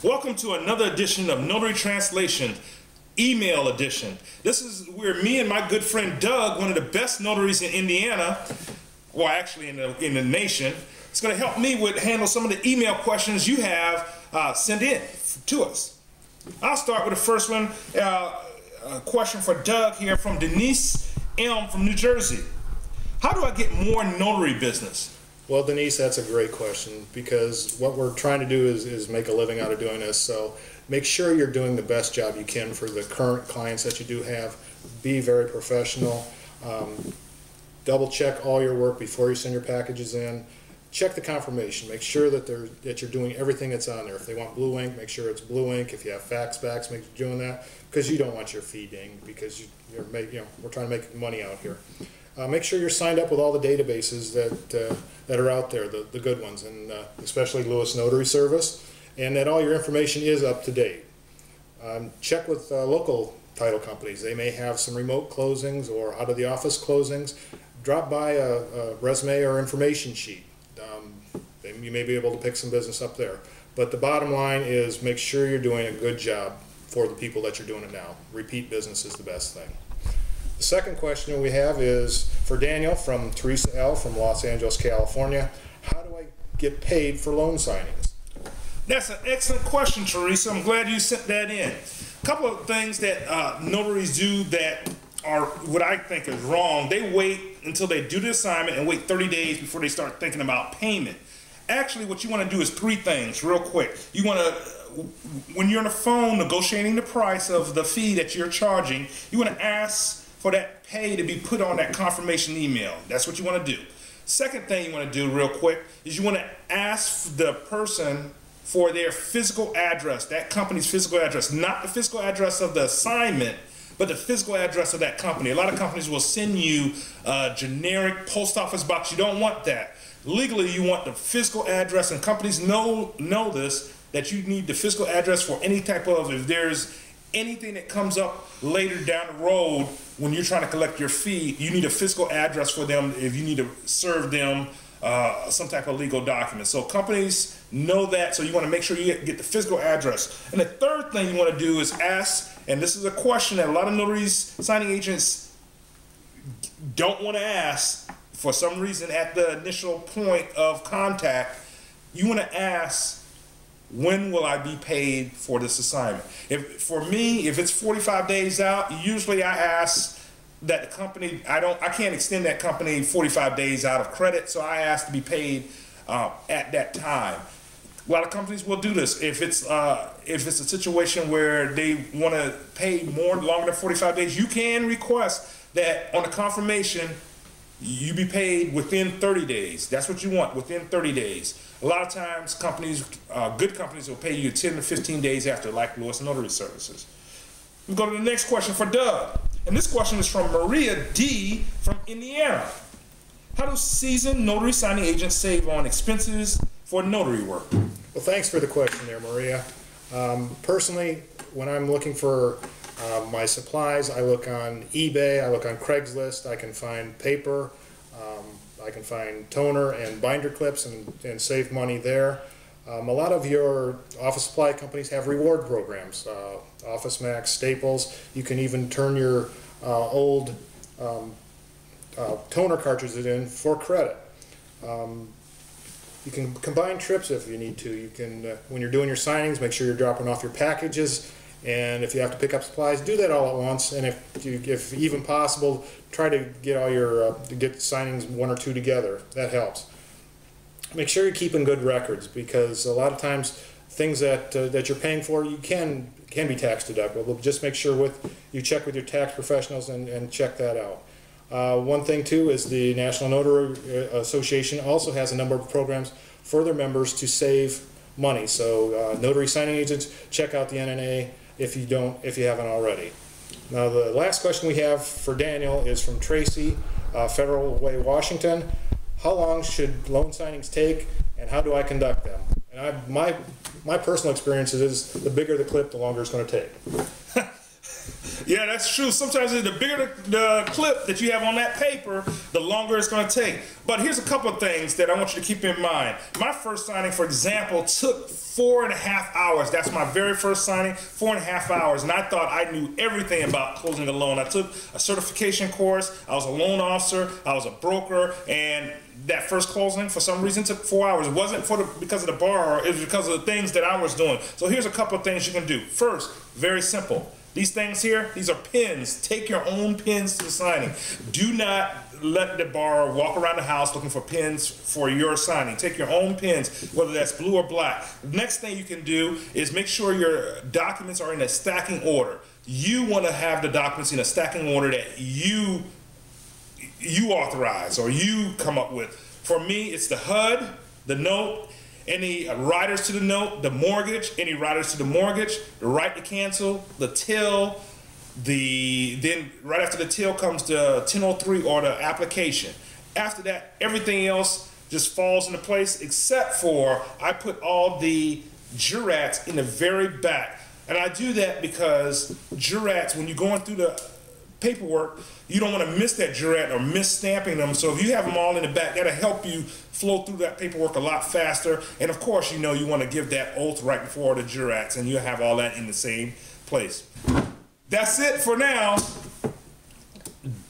Welcome to another edition of Notary Translation, email edition. This is where me and my good friend Doug, one of the best notaries in Indiana, well actually in the nation, is going to help me handle some of the email questions you have sent in to us. I'll start with the first one, a question for Doug here from Denise M. from New Jersey. How do I get more notary business? Well, Denise, that's a great question, because what we're trying to do is make a living out of doing this. So make sure you're doing the best job you can for the current clients that you do have. Be very professional. Double check all your work before you send your packages in. Check the confirmation. Make sure that you're doing everything that's on there. If they want blue ink, make sure it's blue ink. If you have fax backs, make sure you're doing that, because you don't want your fee dinged, because we're trying to make money out here. Make sure you're signed up with all the databases that are out there, the good ones, and especially Lewis Notary Service, and that all your information is up to date. Check with local title companies. They may have some remote closings or out of the office closings. Drop by a resume or information sheet. You may be able to pick some business up there. But the bottom line is make sure you're doing a good job for the people that you're doing it now. Repeat business is the best thing. The second question we have is for Daniel from Teresa L. from Los Angeles, California. How do I get paid for loan signings? That's an excellent question, Teresa. I'm glad you sent that in. A couple of things that notaries do that are what I think is wrong. They wait until they do the assignment and wait 30 days before they start thinking about payment. Actually, what you want to do is three things real quick. You want to, when you're on the phone negotiating the price of the fee that you're charging, you want to ask for that pay to be put on that confirmation email. That's what you want to do. Second thing you want to do real quick is you want to ask the person for their physical address, that company's physical address, not the physical address of the assignment, but the physical address of that company. A lot of companies will send you a generic post office box. You don't want that. Legally, you want the physical address, and companies know this, that you need the physical address for any type of, if there's anything that comes up later down the road when you're trying to collect your fee, you need a physical address for them if you need to serve them some type of legal document. So companies know that, so you want to make sure you get the physical address. And the third thing you want to do is ask, and this is a question that a lot of notaries, signing agents don't want to ask for some reason at the initial point of contact. You want to ask, when will I be paid for this assignment? For me, if it's 45 days out, usually I ask that the company, I can't extend that company 45 days out of credit, so I ask to be paid at that time. A lot of companies will do this. If it's a situation where they want to pay longer than 45 days, you can request that on the confirmation you be paid within 30 days. That's what you want, within 30 days. A lot of times companies, good companies, will pay you 10 to 15 days after, like Lewis Notary Services. We go to the next question for Doug. And this question is from Maria D. from Indiana. How do seasoned notary signing agents save on expenses for notary work? Well, thanks for the question there, Maria. Personally, when I'm looking for my supplies, I look on eBay, I look on Craigslist, I can find paper, I can find toner and binder clips and save money there. A lot of your office supply companies have reward programs, Office Max, Staples. You can even turn your old toner cartridges in for credit. You can combine trips if you need to. You can, when you're doing your signings, make sure you're dropping off your packages. And if you have to pick up supplies, do that all at once. And if even possible, try to get all your get signings one or two together. That helps. Make sure you're keeping good records, because a lot of times things that you're paying for can be tax deductible. Just make sure you check with your tax professionals and check that out. One thing too is the National Notary Association also has a number of programs for their members to save money. So notary signing agents, check out the NNA if you haven't already. Now the last question we have for Daniel is from Tracy, Federal Way, Washington. How long should loan signings take, and how do I conduct them? And my personal experience is the bigger the clip, the longer it's going to take. Yeah, that's true. Sometimes the bigger the clip that you have on that paper, the longer it's going to take. But here's a couple of things that I want you to keep in mind. My first signing, for example, took 4.5 hours. That's my very first signing, 4.5 hours. And I thought I knew everything about closing a loan. I took a certification course. I was a loan officer. I was a broker. And that first closing, for some reason, took 4 hours. It wasn't because of the borrower. It was because of the things that I was doing. So here's a couple of things you can do. First, very simple. These things here, these are pins. Take your own pins to the signing. Do not let the borrower walk around the house looking for pins for your signing. Take your own pins, whether that's blue or black. The next thing you can do is make sure your documents are in a stacking order. You want to have the documents in a stacking order that you authorize or you come up with. For me, it's the HUD, the note, any riders to the note, the mortgage, any riders to the mortgage, the right to cancel, the till, then right after the till comes the 1003 or the application. After that, everything else just falls into place except for I put all the jurats in the very back. And I do that because jurats, when you're going through the paperwork, you don't want to miss that jurat or miss stamping them. So if you have them all in the back, that'll help you flow through that paperwork a lot faster. And of course, you want to give that oath right before the jurats, and you'll have all that in the same place. That's it for now.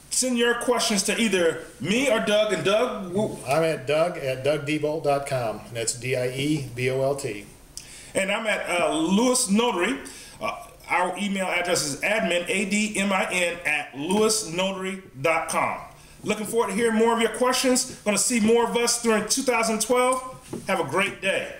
Send your questions to either me or Doug. And Doug, I'm at doug@dougdiebolt.com. And that's DIEBOLT. And I'm at Lewis Notary. Our email address is admin, ADMIN, @lewisnotary.com. Looking forward to hearing more of your questions. Going to see more of us during 2012. Have a great day.